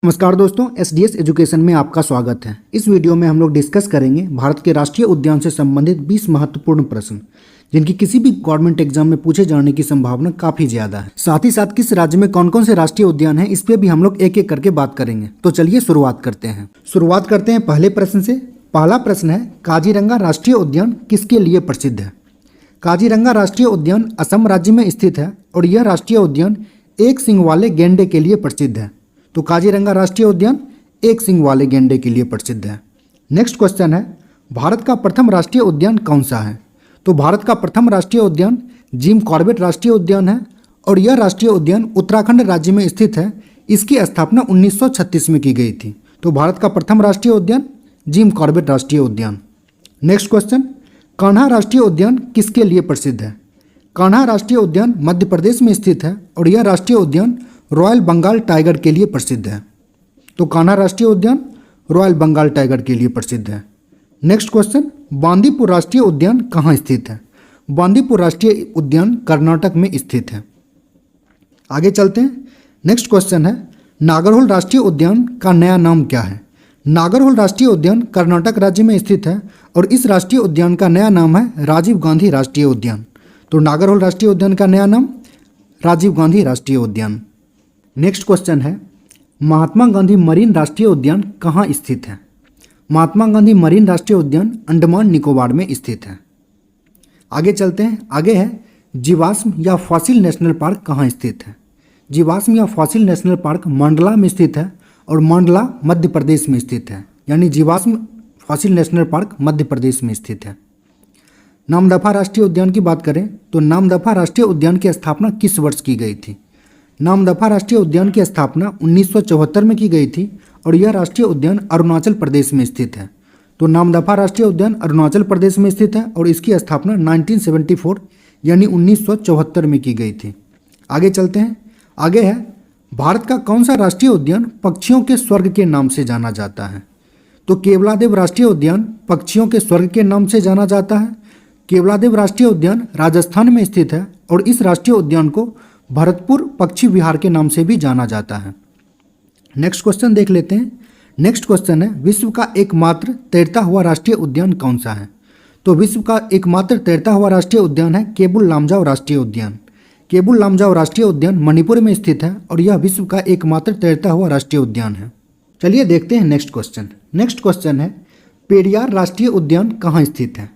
नमस्कार दोस्तों, SDS education में आपका स्वागत है। इस वीडियो में हम लोग डिस्कस करेंगे भारत के राष्ट्रीय उद्यान से संबंधित 20 महत्वपूर्ण प्रश्न, जिनकी किसी भी गवर्नमेंट एग्जाम में पूछे जाने की संभावना काफी ज्यादा है। साथ ही साथ किस राज्य में कौन कौन से राष्ट्रीय उद्यान हैं, इस पे भी हम लोग एक एक करके बात करेंगे। तो चलिए शुरुआत करते हैं पहले प्रश्न से। पहला प्रश्न है, काजीरंगा राष्ट्रीय उद्यान किसके लिए प्रसिद्ध है? काजीरंगा राष्ट्रीय उद्यान असम राज्य में स्थित है और यह राष्ट्रीय उद्यान एक सींग वाले गैंडे के लिए प्रसिद्ध है। तो काजीरंगा राष्ट्रीय उद्यान एक सींग वाले गैंडे के लिए प्रसिद्ध है। नेक्स्ट क्वेश्चन है, भारत का प्रथम राष्ट्रीय उद्यान कौन सा है? तो भारत का प्रथम राष्ट्रीय उद्यान जिम कॉर्बेट राष्ट्रीय उद्यान है और यह राष्ट्रीय उद्यान उत्तराखंड राज्य में स्थित है। इसकी स्थापना 1936 में की गई थी। तो भारत का प्रथम राष्ट्रीय उद्यान जिम कॉर्बेट राष्ट्रीय उद्यान। नेक्स्ट क्वेश्चन, कान्हा राष्ट्रीय उद्यान किसके लिए प्रसिद्ध है? कान्हा राष्ट्रीय उद्यान मध्य प्रदेश में स्थित है और यह राष्ट्रीय उद्यान रॉयल बंगाल टाइगर के लिए प्रसिद्ध है। तो कान्हा राष्ट्रीय उद्यान रॉयल बंगाल टाइगर के लिए प्रसिद्ध है। नेक्स्ट क्वेश्चन, बांदीपुर राष्ट्रीय उद्यान कहाँ स्थित है? बांदीपुर राष्ट्रीय उद्यान कर्नाटक में स्थित है। आगे चलते हैं। नेक्स्ट क्वेश्चन है, नागरहोल राष्ट्रीय उद्यान का नया नाम क्या है? नागरहोल राष्ट्रीय उद्यान कर्नाटक राज्य में स्थित है और इस राष्ट्रीय उद्यान का नया नाम है राजीव गांधी राष्ट्रीय उद्यान। तो नागरहोल राष्ट्रीय उद्यान का नया नाम राजीव गांधी राष्ट्रीय उद्यान। नेक्स्ट क्वेश्चन है, महात्मा गांधी मरीन राष्ट्रीय उद्यान कहाँ स्थित है? महात्मा गांधी मरीन राष्ट्रीय उद्यान अंडमान निकोबार में स्थित है। आगे चलते हैं। आगे है, जीवाश्म या फॉसिल नेशनल पार्क कहाँ स्थित है? जीवाश्म या फॉसिल नेशनल पार्क मंडला में स्थित है और मंडला मध्य प्रदेश में स्थित है। यानी जीवाश्म fossil national park Madhya Pradesh में स्थित है। नामदफा राष्ट्रीय उद्यान की बात करें तो नामदफा राष्ट्रीय उद्यान की स्थापना किस वर्ष की गई थी? नामदफा राष्ट्रीय उद्यान की स्थापना 1974 में की गई थी और यह राष्ट्रीय उद्यान अरुणाचल प्रदेश में स्थित है। तो नामदफा राष्ट्रीय उद्यान अरुणाचल प्रदेश में स्थित है और इसकी स्थापना 1974 यानी 1974 में की गई थी। आगे चलते हैं। आगे है, भारत का कौन सा राष्ट्रीय उद्यान पक्षियों के स्वर्ग के नाम से जाना जाता है? तो केवलादेव राष्ट्रीय उद्यान पक्षियों के स्वर्ग के नाम से जाना जाता है। केवलादेव राष्ट्रीय उद्यान राजस्थान में स्थित है और इस राष्ट्रीय उद्यान को भरतपुर पक्षी विहार के नाम से भी जाना जाता है। नेक्स्ट क्वेश्चन देख लेते हैं। नेक्स्ट क्वेश्चन है, विश्व का एकमात्र तैरता हुआ राष्ट्रीय उद्यान कौन सा है? तो विश्व का एकमात्र तैरता हुआ राष्ट्रीय उद्यान है केबुल लामजाओ राष्ट्रीय उद्यान। केबुल लामजाओ राष्ट्रीय उद्यान मणिपुर में स्थित है और यह विश्व का एकमात्र तैरता हुआ राष्ट्रीय उद्यान है। चलिए देखते हैं नेक्स्ट क्वेश्चन। नेक्स्ट क्वेश्चन है, पेरियार राष्ट्रीय उद्यान कहाँ स्थित है?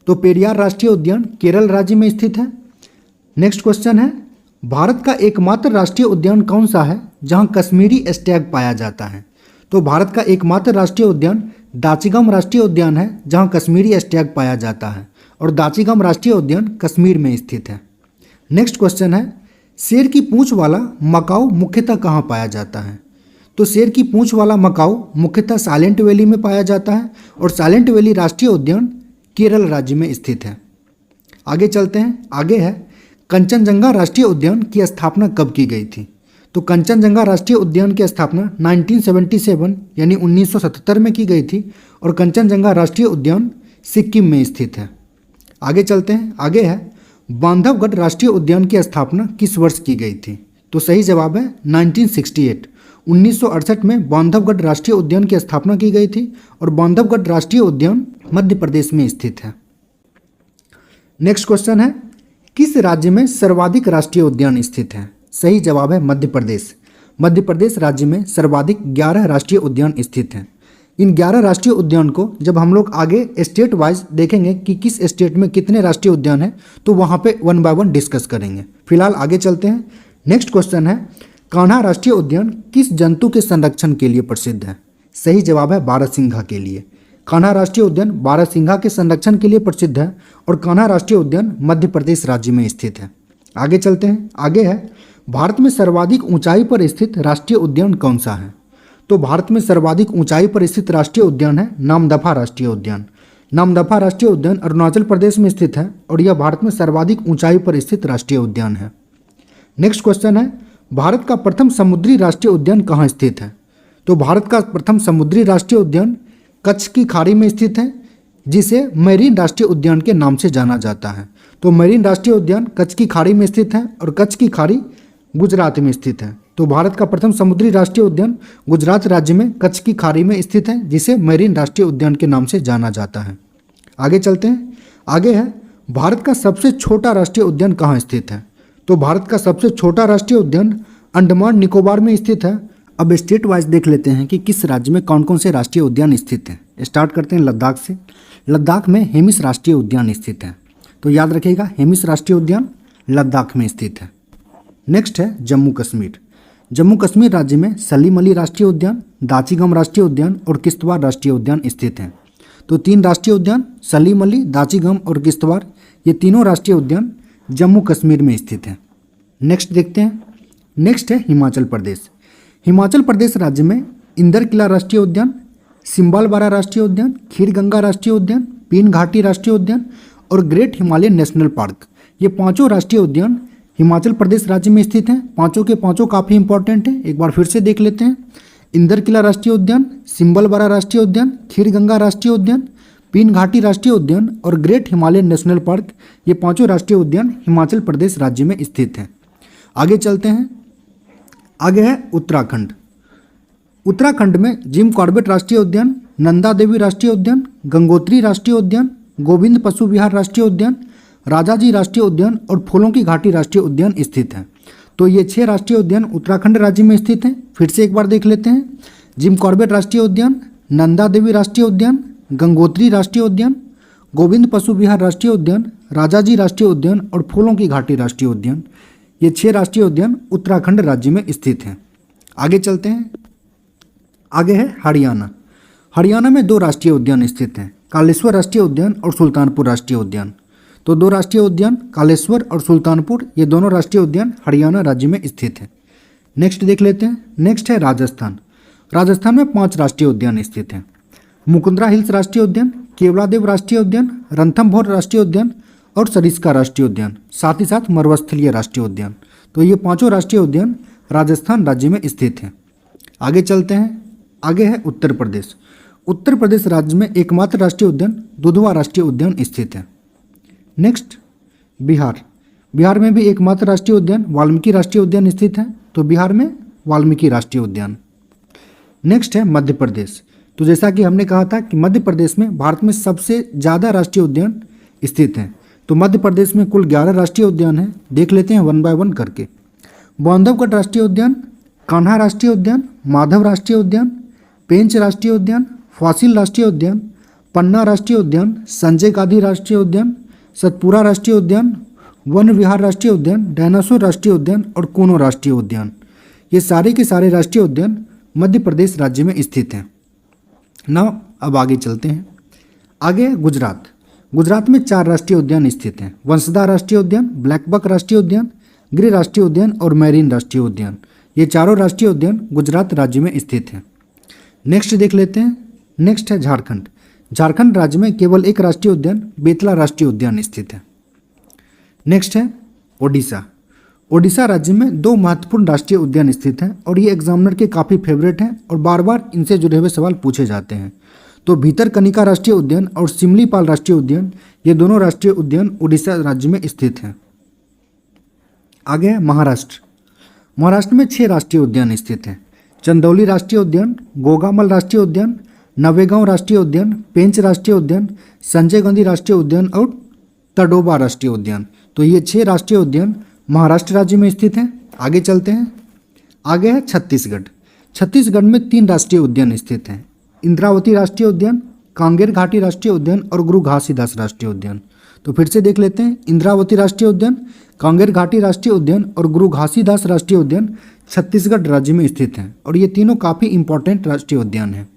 तो पेरियार राष्ट्रीय उद्यान केरल राज्य में स्थित है। नेक्स्ट क्वेश्चन है, भारत का एकमात्र राष्ट्रीय उद्यान कौन सा है जहां कश्मीरी स्टैग पाया जाता है? तो भारत का एकमात्र राष्ट्रीय उद्यान दाचिगम राष्ट्रीय उद्यान है जहां कश्मीरी स्टैग पाया जाता है और दाचिगम राष्ट्रीय उद्यान कश्मीर में स्थित है। नेक्स्ट क्वेश्चन है, शेर की पूंछ वाला मकाऊ मुख्यतः कहाँ पाया जाता है? तो शेर की पूंछ वाला मकाऊ मुख्यतः साइलेंट वैली में पाया जाता है और साइलेंट वैली राष्ट्रीय उद्यान केरल राज्य में स्थित है। आगे चलते हैं। आगे है, कंचनजंगा राष्ट्रीय उद्यान की स्थापना कब की गई थी? तो कंचनजंगा राष्ट्रीय उद्यान की स्थापना 1977 यानी 1977 में की गई थी और कंचनजंगा राष्ट्रीय उद्यान सिक्किम में स्थित है। आगे चलते हैं। आगे है, बांधवगढ़ राष्ट्रीय उद्यान की स्थापना किस वर्ष की गई थी? तो सही जवाब है 1968। 1968 में बांधवगढ़ राष्ट्रीय उद्यान की स्थापना की गई थी और बांधवगढ़ राष्ट्रीय उद्यान मध्य प्रदेश में स्थित है। नेक्स्ट क्वेश्चन है, किस राज्य में सर्वाधिक राष्ट्रीय उद्यान स्थित है? सही जवाब है मध्य प्रदेश। मध्य प्रदेश राज्य में सर्वाधिक 11 राष्ट्रीय उद्यान स्थित हैं। इन 11 राष्ट्रीय उद्यान को जब हम लोग आगे स्टेट वाइज देखेंगे कि किस स्टेट में कितने राष्ट्रीय उद्यान हैं, तो वहाँ पे 1 बाय 1 डिस्कस करेंगे। फिलहाल आगे चलते हैं। नेक्स्ट क्वेश्चन है, कान्हा राष्ट्रीय उद्यान किस जंतु के संरक्षण के लिए प्रसिद्ध है? सही जवाब है बारहसिंघा के लिए। कान्हा राष्ट्रीय उद्यान बारहसिंघा के संरक्षण के लिए प्रसिद्ध है और कान्हा राष्ट्रीय उद्यान मध्य प्रदेश राज्य में स्थित है। आगे चलते हैं। आगे है, भारत में सर्वाधिक ऊंचाई पर स्थित राष्ट्रीय उद्यान कौन सा है? तो भारत में सर्वाधिक ऊंचाई पर स्थित राष्ट्रीय उद्यान है नामदफा राष्ट्रीय उद्यान। नामदफा राष्ट्रीय उद्यान अरुणाचल प्रदेश में स्थित है और यह भारत में सर्वाधिक ऊंचाई पर स्थित राष्ट्रीय उद्यान है। नेक्स्ट क्वेश्चन है, भारत का प्रथम समुद्री राष्ट्रीय उद्यान कहाँ स्थित है? तो भारत का प्रथम समुद्री राष्ट्रीय उद्यान कच्छ की खाड़ी में स्थित है, जिसे मैरीन राष्ट्रीय उद्यान के नाम से जाना जाता है। तो मैरीन राष्ट्रीय उद्यान कच्छ की खाड़ी में स्थित है और कच्छ की खाड़ी गुजरात में स्थित है। तो भारत का प्रथम समुद्री राष्ट्रीय उद्यान गुजरात राज्य में कच्छ की खाड़ी में स्थित है, जिसे मेरीन राष्ट्रीय उद्यान के नाम से जाना जाता है। आगे चलते हैं। आगे है भारत का सबसे छोटा राष्ट्रीय उद्यान कहाँ स्थित है। तो भारत का सबसे छोटा राष्ट्रीय उद्यान अंडमान निकोबार में स्थित है। अब स्टेट वाइज देख लेते हैं कि किस राज्य में कौन कौन से राष्ट्रीय उद्यान स्थित हैं। स्टार्ट करते हैं लद्दाख से। लद्दाख में हेमिस राष्ट्रीय उद्यान स्थित है। तो याद रखिएगा, हेमिस राष्ट्रीय उद्यान लद्दाख में स्थित है। नेक्स्ट है जम्मू कश्मीर। जम्मू कश्मीर राज्य में सलीम अली राष्ट्रीय उद्यान, दाचीगम राष्ट्रीय उद्यान और किश्तवाड़ राष्ट्रीय उद्यान स्थित हैं। तो 3 राष्ट्रीय उद्यान सलीम अली, दाचीगम और किश्तवाड़, ये तीनों राष्ट्रीय उद्यान जम्मू कश्मीर में स्थित हैं। नेक्स्ट देखते हैं। नेक्स्ट है हिमाचल प्रदेश। हिमाचल प्रदेश राज्य में इंदर किला राष्ट्रीय उद्यान, सिम्बालबारा राष्ट्रीय उद्यान, खीर गंगा राष्ट्रीय उद्यान, पीन घाटी राष्ट्रीय उद्यान और ग्रेट हिमालयन नेशनल पार्क, ये 5 राष्ट्रीय उद्यान हिमाचल प्रदेश राज्य में स्थित हैं। 5 के 5 काफ़ी इंपॉर्टेंट हैं, एक बार फिर से देख लेते हैं। इंदर किला राष्ट्रीय उद्यान, सिम्बलबारा राष्ट्रीय उद्यान, खीर गंगा राष्ट्रीय उद्यान, पीन घाटी राष्ट्रीय उद्यान और ग्रेट हिमालयन नेशनल पार्क, ये 5 राष्ट्रीय उद्यान हिमाचल प्रदेश राज्य में स्थित हैं। आगे चलते हैं। आगे है उत्तराखंड। उत्तराखंड में जिम कॉर्बेट राष्ट्रीय उद्यान, नंदा देवी राष्ट्रीय उद्यान, गंगोत्री राष्ट्रीय उद्यान, गोविंद पशु विहार राष्ट्रीय उद्यान, राजाजी राष्ट्रीय उद्यान और फूलों की घाटी राष्ट्रीय उद्यान स्थित हैं। तो ये 6 राष्ट्रीय उद्यान उत्तराखंड राज्य में स्थित हैं। फिर से एक बार देख लेते हैं। जिम कॉर्बेट राष्ट्रीय उद्यान, नंदा देवी राष्ट्रीय उद्यान, गंगोत्री राष्ट्रीय उद्यान, गोविंद पशु विहार राष्ट्रीय उद्यान, राजाजी राष्ट्रीय उद्यान और फूलों की घाटी राष्ट्रीय उद्यान, ये 6 राष्ट्रीय उद्यान उत्तराखंड राज्य में स्थित हैं। आगे चलते हैं। आगे है हरियाणा। हरियाणा में 2 राष्ट्रीय उद्यान स्थित हैं, कालेश्वर राष्ट्रीय उद्यान और सुल्तानपुर राष्ट्रीय उद्यान। तो 2 राष्ट्रीय उद्यान कालेश्वर और सुल्तानपुर, ये दोनों राष्ट्रीय उद्यान हरियाणा राज्य में स्थित हैं। नेक्स्ट देख लेते हैं। नेक्स्ट है राजस्थान। राजस्थान में 5 राष्ट्रीय उद्यान स्थित हैं, मुकुंदरा हिल्स राष्ट्रीय उद्यान, केवलादेव राष्ट्रीय उद्यान, रणथंभौर राष्ट्रीय उद्यान और सरिस्का राष्ट्रीय उद्यान, साथ ही साथ मरुस्थलीय राष्ट्रीय उद्यान। तो ये 5 राष्ट्रीय उद्यान राजस्थान राज्य में स्थित हैं। आगे चलते हैं। आगे है उत्तर प्रदेश। उत्तर प्रदेश राज्य में एकमात्र राष्ट्रीय उद्यान दुधवा राष्ट्रीय उद्यान स्थित है। नेक्स्ट बिहार। बिहार में भी एकमात्र राष्ट्रीय उद्यान वाल्मीकि राष्ट्रीय उद्यान स्थित है। तो बिहार में वाल्मीकि राष्ट्रीय उद्यान। नेक्स्ट है मध्य प्रदेश। तो जैसा कि हमने कहा था कि मध्य प्रदेश में भारत में सबसे ज़्यादा राष्ट्रीय उद्यान स्थित हैं। तो मध्य प्रदेश में कुल 11 राष्ट्रीय उद्यान हैं। देख लेते हैं 1 बाय 1 करके। बांधवगढ़ राष्ट्रीय उद्यान, कान्हा राष्ट्रीय उद्यान, माधव राष्ट्रीय उद्यान, पेंच राष्ट्रीय उद्यान, फासिल राष्ट्रीय उद्यान, पन्ना राष्ट्रीय उद्यान, संजय गांधी राष्ट्रीय उद्यान, सतपुरा राष्ट्रीय उद्यान, वन विहार राष्ट्रीय उद्यान, डायनासोर राष्ट्रीय उद्यान और कोनो राष्ट्रीय उद्यान, ये सारे के सारे राष्ट्रीय उद्यान मध्य प्रदेश राज्य में स्थित हैं। नाउ अब आगे चलते हैं। आगे है गुजरात। गुजरात में 4 राष्ट्रीय उद्यान स्थित हैं, वंसदा राष्ट्रीय उद्यान, ब्लैकबक राष्ट्रीय उद्यान, गिर राष्ट्रीय उद्यान और मैरीन राष्ट्रीय उद्यान, ये चारों राष्ट्रीय उद्यान गुजरात राज्य में स्थित हैं। नेक्स्ट देख लेते हैं। नेक्स्ट है झारखंड। झारखंड राज्य में केवल 1 राष्ट्रीय उद्यान बेतला राष्ट्रीय उद्यान स्थित है। नेक्स्ट है ओडिशा। ओडिशा राज्य में 2 महत्वपूर्ण राष्ट्रीय उद्यान स्थित हैं और ये एग्जामिनर के काफ़ी फेवरेट हैं और बार बार इनसे जुड़े हुए सवाल पूछे जाते हैं। तो भीतरकनिका राष्ट्रीय उद्यान और सिमलीपाल राष्ट्रीय उद्यान, ये दोनों राष्ट्रीय उद्यान उड़ीसा राज्य में स्थित हैं। आगे है महाराष्ट्र। महाराष्ट्र में 6 राष्ट्रीय उद्यान स्थित हैं, चंदौली राष्ट्रीय उद्यान, गोगामल राष्ट्रीय उद्यान, नवेगांव राष्ट्रीय उद्यान, पेंच राष्ट्रीय उद्यान, संजय गांधी राष्ट्रीय उद्यान और तडोबा राष्ट्रीय उद्यान। तो ये 6 राष्ट्रीय उद्यान महाराष्ट्र राज्य में स्थित हैं। आगे चलते हैं। आगे है छत्तीसगढ़। छत्तीसगढ़ में 3 राष्ट्रीय उद्यान स्थित हैं, इंद्रावती राष्ट्रीय उद्यान, कांगेर घाटी राष्ट्रीय उद्यान और गुरु घासीदास राष्ट्रीय उद्यान। तो फिर से देख लेते हैं। इंद्रावती राष्ट्रीय उद्यान, कांगेर घाटी राष्ट्रीय उद्यान और गुरु घासीदास राष्ट्रीय उद्यान छत्तीसगढ़ राज्य में स्थित हैं और ये तीनों काफ़ी इंपॉर्टेंट राष्ट्रीय उद्यान हैं।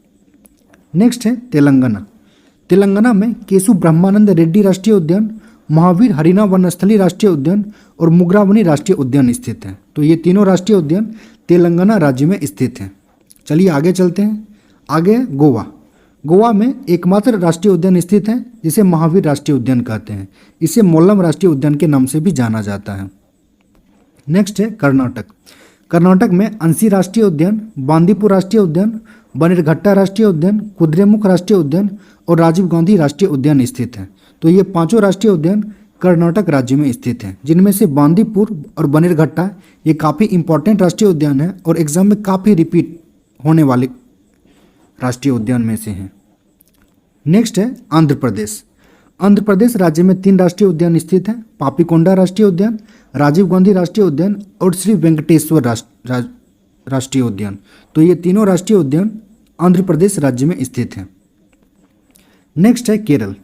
नेक्स्ट है तेलंगाना। तेलंगाना में केशु ब्रह्मानंद रेड्डी राष्ट्रीय उद्यान, महावीर हरिना वनस्थली राष्ट्रीय उद्यान और मुगरावनी राष्ट्रीय उद्यान स्थित हैं। तो ये तीनों राष्ट्रीय उद्यान तेलंगाना राज्य में स्थित हैं। चलिए आगे चलते हैं। आगे है गोवा। गोवा में एकमात्र राष्ट्रीय उद्यान स्थित है जिसे महावीर राष्ट्रीय उद्यान कहते हैं। इसे मोल्लम राष्ट्रीय उद्यान के नाम से भी जाना जाता है। नेक्स्ट है कर्नाटक। कर्नाटक में अंसी राष्ट्रीय उद्यान, बांदीपुर राष्ट्रीय उद्यान, बनेरघट्टा राष्ट्रीय उद्यान, कुद्रेमुख राष्ट्रीय उद्यान और राजीव गांधी राष्ट्रीय उद्यान स्थित है। तो ये 5 राष्ट्रीय उद्यान कर्नाटक राज्य में स्थित हैं, जिनमें से बांदीपुर और बनेरघट्टा ये काफ़ी इंपॉर्टेंट राष्ट्रीय उद्यान है और एग्जाम में काफ़ी रिपीट होने वाले राष्ट्रीय उद्यान में से हैं। नेक्स्ट है आंध्र प्रदेश। आंध्र प्रदेश राज्य में 3 राष्ट्रीय उद्यान स्थित हैं, पापीकोंडा राष्ट्रीय उद्यान, राजीव गांधी राष्ट्रीय उद्यान और श्री वेंकटेश्वर राष्ट्रीय उद्यान। तो ये तीनों राष्ट्रीय उद्यान आंध्र प्रदेश राज्य में स्थित हैं। नेक्स्ट है केरल।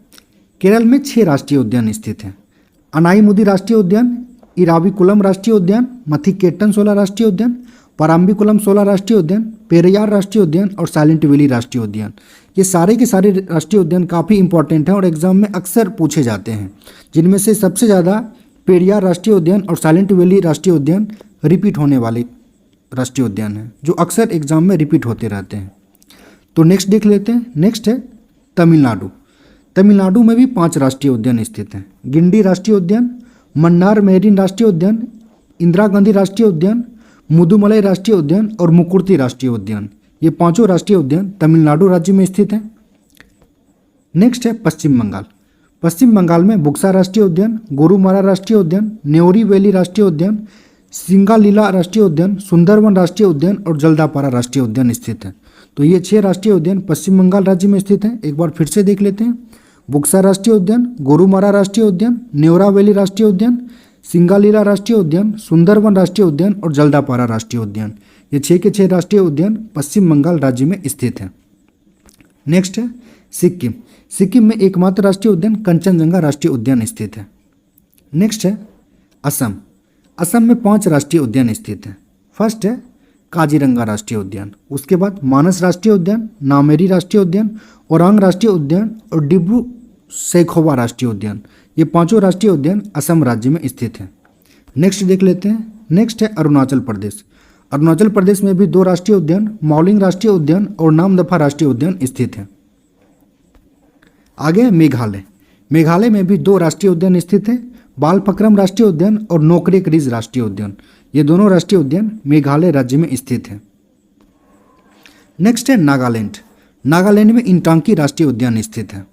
केरल में 6 राष्ट्रीय उद्यान स्थित हैं, अनाईमुदी राष्ट्रीय उद्यान, इराविकुलम राष्ट्रीय उद्यान, मथिकेट्टनशोला राष्ट्रीय उद्यान, पराम्बिकुलम शोला राष्ट्रीय उद्यान, पेरियार राष्ट्रीय उद्यान और साइलेंट वैली राष्ट्रीय उद्यान। ये सारे के सारे राष्ट्रीय उद्यान काफ़ी इंपॉर्टेंट हैं और एग्जाम में अक्सर पूछे जाते हैं, जिनमें से सबसे ज़्यादा पेरियार राष्ट्रीय उद्यान और साइलेंट वैली राष्ट्रीय उद्यान रिपीट होने वाले राष्ट्रीय उद्यान हैं, जो अक्सर एग्जाम में रिपीट होते रहते हैं। तो नेक्स्ट देख लेते हैं। नेक्स्ट है तमिलनाडु। तमिलनाडु में भी 5 राष्ट्रीय उद्यान स्थित हैं, गिंडी राष्ट्रीय उद्यान, मन्नार मेरिन राष्ट्रीय उद्यान, इंदिरा गांधी राष्ट्रीय उद्यान, मुदुमलाई राष्ट्रीय उद्यान और मुकुर्ती राष्ट्रीय उद्यान। ये 5 राष्ट्रीय उद्यान तमिलनाडु राज्य में स्थित हैं। नेक्स्ट है पश्चिम बंगाल। पश्चिम बंगाल में बुक्सा राष्ट्रीय उद्यान, गोरुमारा राष्ट्रीय उद्यान, नेवरी वैली राष्ट्रीय उद्यान, सिंगालीला राष्ट्रीय उद्यान, सुंदरवन राष्ट्रीय उद्यान और जल्दापारा राष्ट्रीय उद्यान स्थित है। तो ये 6 राष्ट्रीय उद्यान पश्चिम बंगाल राज्य में स्थित हैं। एक बार फिर से देख लेते हैं। बुक्सा राष्ट्रीय उद्यान, गोरुमारा राष्ट्रीय उद्यान, नेवरा वैली राष्ट्रीय उद्यान, सिंगालीला राष्ट्रीय उद्यान, सुंदरवन राष्ट्रीय उद्यान और जल्दापारा राष्ट्रीय उद्यान। ये 6 के 6 राष्ट्रीय उद्यान पश्चिम बंगाल राज्य में स्थित हैं। नेक्स्ट है सिक्किम। सिक्किम में एकमात्र राष्ट्रीय उद्यान कंचनजंगा राष्ट्रीय उद्यान स्थित है। नेक्स्ट है असम। असम में 5 राष्ट्रीय उद्यान स्थित हैं। फर्स्ट है काजीरंगा राष्ट्रीय उद्यान, उसके बाद मानस राष्ट्रीय उद्यान, नामेरी राष्ट्रीय उद्यान, ओरांग राष्ट्रीय उद्यान और डिब्रू सैखोवा राष्ट्रीय उद्यान। ये 5 राष्ट्रीय उद्यान असम राज्य में स्थित हैं। नेक्स्ट देख लेते हैं। नेक्स्ट है अरुणाचल प्रदेश। अरुणाचल प्रदेश में भी 2 राष्ट्रीय उद्यान, मौलिंग राष्ट्रीय उद्यान और नामदफा राष्ट्रीय उद्यान स्थित हैं। आगे मेघालय। मेघालय में भी 2 राष्ट्रीय उद्यान स्थित हैं, बालफक्रम राष्ट्रीय उद्यान और नोकरेक रिज राष्ट्रीय उद्यान। ये दोनों राष्ट्रीय उद्यान मेघालय राज्य में स्थित हैं। नेक्स्ट है नागालैंड। नागालैंड में इंटांकी राष्ट्रीय उद्यान स्थित है।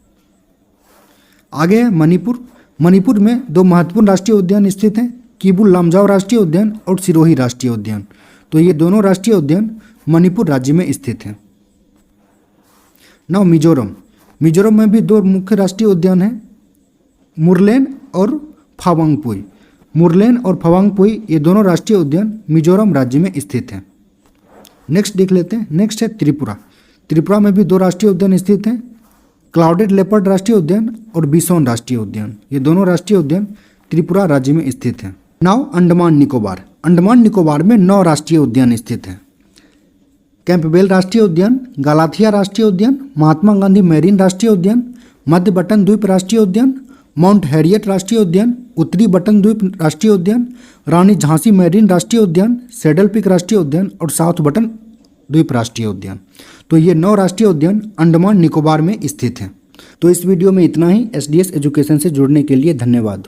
आगे है मणिपुर। मणिपुर में 2 महत्वपूर्ण राष्ट्रीय उद्यान स्थित हैं, किबुल लामजाओ राष्ट्रीय उद्यान और सिरोही राष्ट्रीय उद्यान। तो ये दोनों राष्ट्रीय उद्यान मणिपुर राज्य में स्थित हैं। नाउ मिजोरम। मिजोरम में भी 2 मुख्य राष्ट्रीय उद्यान हैं, मुरलेन और फावांगपुई। मुरलेन और फावांगपुई ये दोनों राष्ट्रीय उद्यान मिजोरम राज्य में स्थित हैं। नेक्स्ट देख लेते हैं। नेक्स्ट है त्रिपुरा। त्रिपुरा में भी 2 राष्ट्रीय उद्यान स्थित हैं, क्लाउडेड लेपर्ड राष्ट्रीय उद्यान और बिसोन राष्ट्रीय उद्यान। ये दोनों राष्ट्रीय उद्यान त्रिपुरा राज्य में स्थित हैं। नाउ अंडमान निकोबार। अंडमान निकोबार में 9 राष्ट्रीय उद्यान स्थित हैं, कैंपबेल राष्ट्रीय उद्यान, गालाथिया राष्ट्रीय उद्यान, महात्मा गांधी मैरीन राष्ट्रीय उद्यान, मध्य बटन द्वीप राष्ट्रीय उद्यान, माउंट हैरियट राष्ट्रीय उद्यान, उत्तरी बटन द्वीप राष्ट्रीय उद्यान, रानी झांसी मैरीन राष्ट्रीय उद्यान, सैडल पीक राष्ट्रीय उद्यान और साउथ बटन द्वीप राष्ट्रीय उद्यान। तो ये 9 राष्ट्रीय उद्यान अंडमान निकोबार में स्थित हैं। तो इस वीडियो में इतना ही। SDS एजुकेशन से जुड़ने के लिए धन्यवाद।